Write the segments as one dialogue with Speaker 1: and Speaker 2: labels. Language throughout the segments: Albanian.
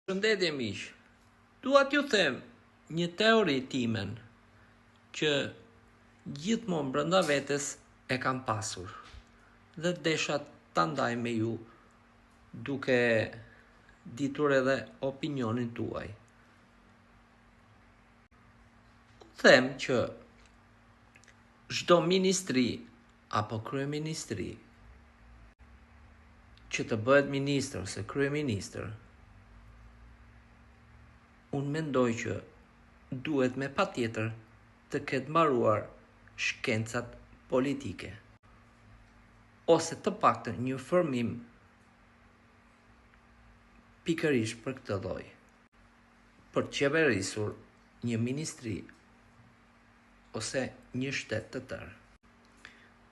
Speaker 1: Shëndetje miq, dua t'ju them një teori timen që gjithmonë brenda vetes e kam pasur dhe desha ta ndaj me ju duke ditur edhe opinionin tuaj. Them që çdo ministri apo kryeministri që të bëhet ministër ose kryeministër, unë mendoj që duhet me patjetër të ketë mbaruar shkencat politike, ose të paktën një formim pikërisht për këtë lloj, për të qeverisur një ministri ose një shtet të tërë.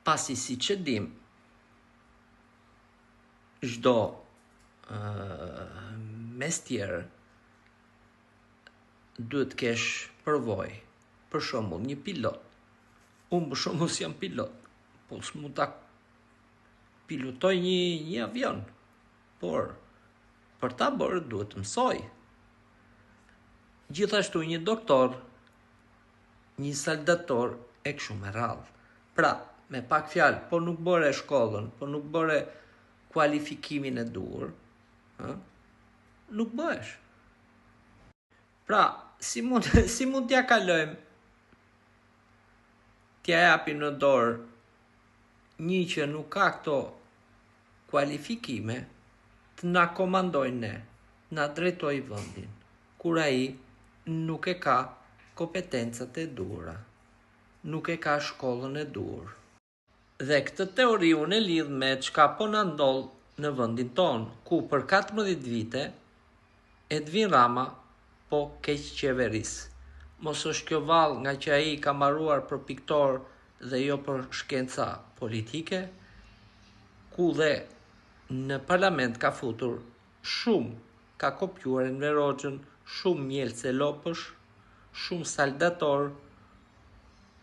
Speaker 1: Pasi siç e dim, çdo mestier duhet kesh përvojë. Për shembull, një pilot. Unë për shembull jam pilot, po s'mund ta pilotoj një avion, por për ta bërë duhet të mësoj. Gjithashtu një doktor, një saldator e kështu me radhë. Pra, me pak fjalë, po nuk bëre shkollën, po nuk bëre kualifikimin e duhur, nuk bëhesh. Pra, si mund t'ja kalojmë, t'ja japim në dorë një që nuk ka këto kualifikime, të na komandojnë ne, na drejtoj vendin, kur ai nuk e ka kompetencat e duhura, nuk e ka shkollën e duhur. Dhe këtë teori unë e lidh me çka po na ndodh në vendin ton, ku për 14 vite Edvin Rama po keq qeveris. Mos është kjo vallë nga që ai ka mbaruar për piktor dhe jo për shkenca politike, ku dhe në parlament ka futur shumë, ka kopjuar Enver Hoxhën, shumë mjelëse lopësh, shumë saldator,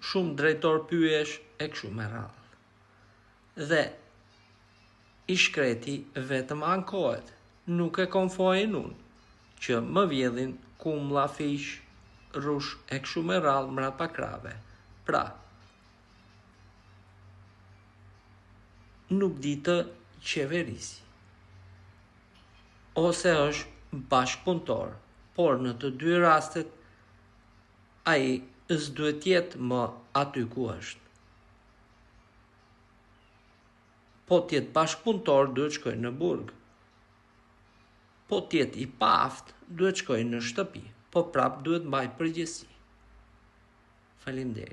Speaker 1: shumë drejtor pyesh e kështu me radhë. Dhe i shkreti vetëm ankohet, nuk e konfojin unë, që më vjedhin kumlla, fish, rrush e kështu me radhë mbrapa krave. Pra, nuk di të qeverisi. Ose është bashkëpunëtor, por në të dy rastet ai s'duhet jetë më aty ku është. Po t'jetë bashkëpunëtor, duhet shkojnë në burg. Po t'jetë i paaft, duhet shkojnë në shtëpi. Po prap duhet mbaj përgjegjësi. Faleminderit.